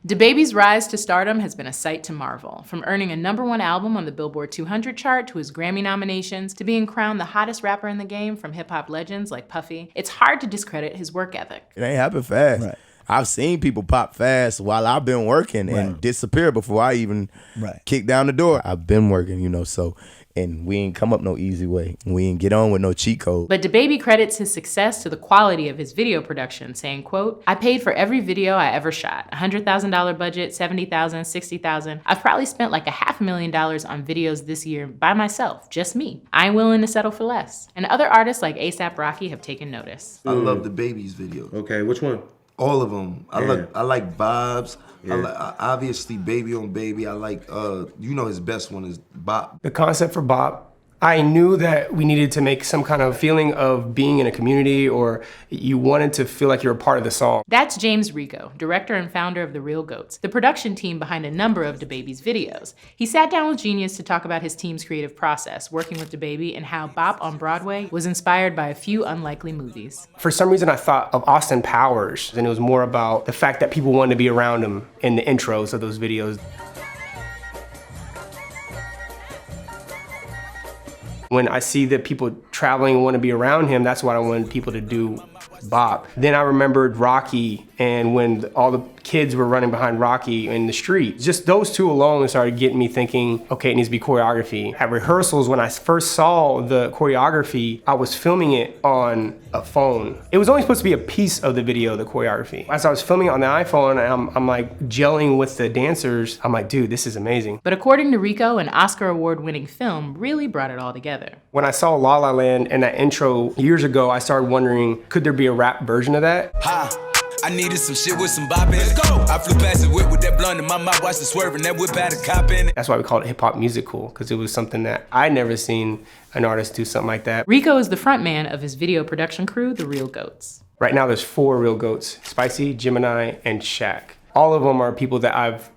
DaBaby's rise to stardom has been a sight to marvel. From earning a #1 album on the Billboard 200 chart to his Grammy nominations to being crowned the hottest rapper in the game from hip-hop legends like Puffy, it's hard to discredit his work ethic. It ain't happen fast. Right. I've seen people pop fast while I've been working and disappear before I even kick down the door. I've been working, and we ain't come up no easy way. We ain't get on with no cheat code. But DaBaby credits his success to the quality of his video production, saying, quote, "I paid for every video I ever shot. $100,000 budget, $70,000, $60,000. I've probably spent like $500,000 on videos this year by myself, just me. I ain't willing to settle for less." And other artists like A$AP Rocky have taken notice. I love DaBaby's videos. Okay, which one? All of them. I like Vibes. Obviously Baby on Baby. I like, his best one is Bop. The concept for Bop, I knew that we needed to make some kind of feeling of being in a community, or you wanted to feel like you're a part of the song. That's James Rico, director and founder of The Real Goats, the production team behind a number of DaBaby's videos. He sat down with Genius to talk about his team's creative process, working with DaBaby, and how Bop on Broadway was inspired by a few unlikely movies. For some reason, I thought of Austin Powers, and it was more about the fact that people wanted to be around him in the intros of those videos. When I see that people traveling and want to be around him, that's what I wanted people to do Bop. Then I remembered Rocky, and when all the kids were running behind Rocky in the street. Just those two alone started getting me thinking, okay, it needs to be choreography. At rehearsals, when I first saw the choreography, I was filming it on a phone. It was only supposed to be a piece of the video, the choreography. As I was filming it on the iPhone, I'm like gelling with the dancers. I'm like, dude, this is amazing. But according to Rico, an Oscar award-winning film really brought it all together. When I saw La La Land and that intro years ago, I started wondering, could there be a rap version of that? I needed some shit with some bop in it. Let's go! I flew past the whip with that blunt in my mouth, watched it swerving, that whip had a cop in it. That's why we called it Hip Hop Musical, because it was something that I'd never seen an artist do something like that. Rico is the frontman of his video production crew, The Real Goats. Right now there's 4 Real Goats, Spicy, Gemini, and Shaq. All of them are people that I've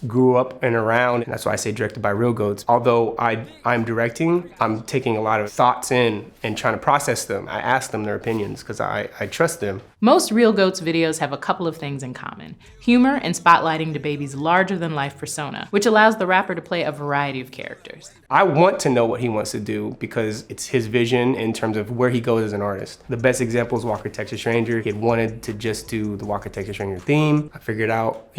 grew up and around, and that's why I say directed by Real Goats. Although I'm directing, I'm taking a lot of thoughts in and trying to process them. I ask them their opinions because I trust them. Most Real Goats videos have a couple of things in common. Humor and spotlighting DaBaby's larger-than-life persona, which allows the rapper to play a variety of characters. I want to know what he wants to do because it's his vision in terms of where he goes as an artist. The best example is Walker Texas Ranger. He had wanted to just do the Walker Texas Ranger theme. I figured out,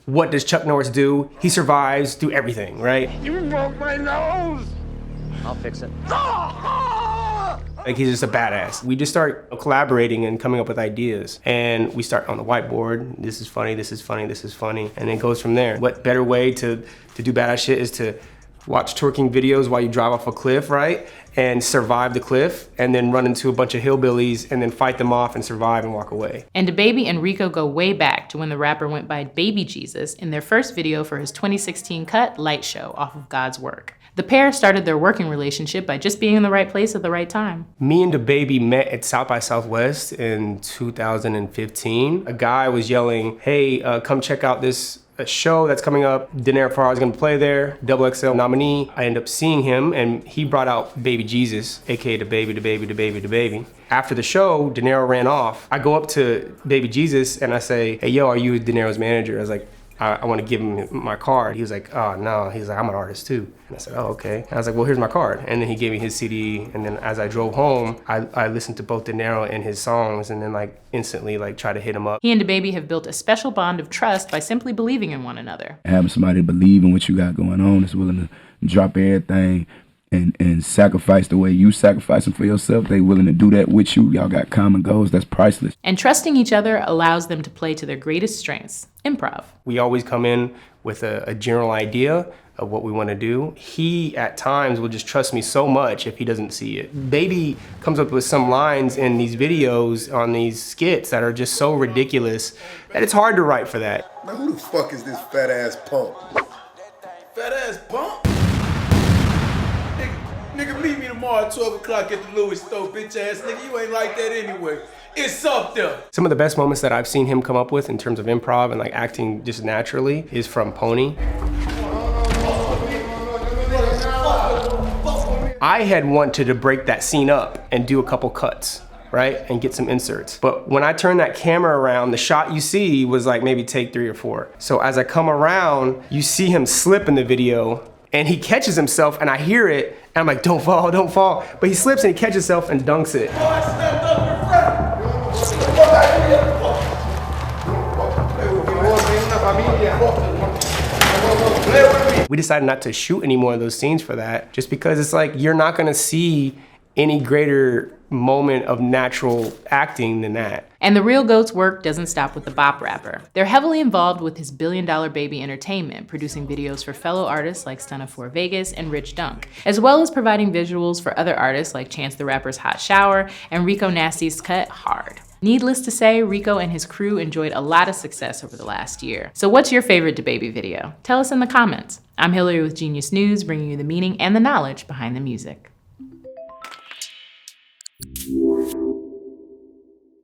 what does Chuck Norris do? He survives, do everything, right? You broke my nose! I'll fix it. Like, he's just a badass. We just start collaborating and coming up with ideas. And we start on the whiteboard. This is funny, this is funny, this is funny. And it goes from there. What better way to do badass shit is to watch twerking videos while you drive off a cliff, right? And survive the cliff, and then run into a bunch of hillbillies, and then fight them off and survive and walk away. And DaBaby and Rico go way back to when the rapper went by Baby Jesus in their first video for his 2016 cut, Light Show, off of God's Work. The pair started their working relationship by just being in the right place at the right time. Me and DaBaby met at South by Southwest in 2015. A guy was yelling, hey, come check out this show that's coming up. Daenerys Farrar is gonna play there, XXL nominee. I ended up seeing him, and he brought out Baby Jesus, aka DaBaby. After the show, De Niro ran off. I go up to Baby Jesus and I say, hey, yo, are you De Niro's manager? I was like, I want to give him my card. He was like, oh, no. He's like, I'm an artist too. And I said, oh, okay. And I was like, well, here's my card. And then he gave me his CD. And then as I drove home, I listened to both De Niro and his songs, and then instantly try to hit him up. He and DaBaby have built a special bond of trust by simply believing in one another. Having somebody believe in what you got going on, is willing to drop everything and sacrifice the way you sacrificing for yourself. They willing to do that with you. Y'all got common goals. That's priceless. And trusting each other allows them to play to their greatest strengths, improv. We always come in with a general idea of what we want to do. He, at times, will just trust me so much if he doesn't see it. Baby comes up with some lines in these videos on these skits that are just so ridiculous that it's hard to write for that. Man, who the fuck is this fat ass punk? Fat ass punk? Nigga, meet me tomorrow at 12 o'clock at the Louis store, bitch ass nigga. You ain't like that anyway. It's up there. Some of the best moments that I've seen him come up with in terms of improv and acting just naturally is from Pony. I had wanted to break that scene up and do a couple cuts. right, and get some inserts. But when I turn that camera around, the shot you see was like maybe take 3 or 4. So as I come around, you see him slip in the video, and he catches himself, and I hear it, and I'm like, don't fall, don't fall. But he slips and he catches himself and dunks it. We decided not to shoot any more of those scenes for that, just because it's like, you're not gonna see any greater moment of natural acting than that. And the Real Goat's work doesn't stop with the bop rapper. They're heavily involved with his $1 Billion Baby Entertainment, producing videos for fellow artists like Stunna 4 Vegas and Rich Dunk, as well as providing visuals for other artists like Chance the Rapper's Hot Shower and Rico Nasty's cut Hard. Needless to say, Rico and his crew enjoyed a lot of success over the last year. So what's your favorite DaBaby video? Tell us in the comments. I'm Hillary with Genius News, bringing you the meaning and the knowledge behind the music.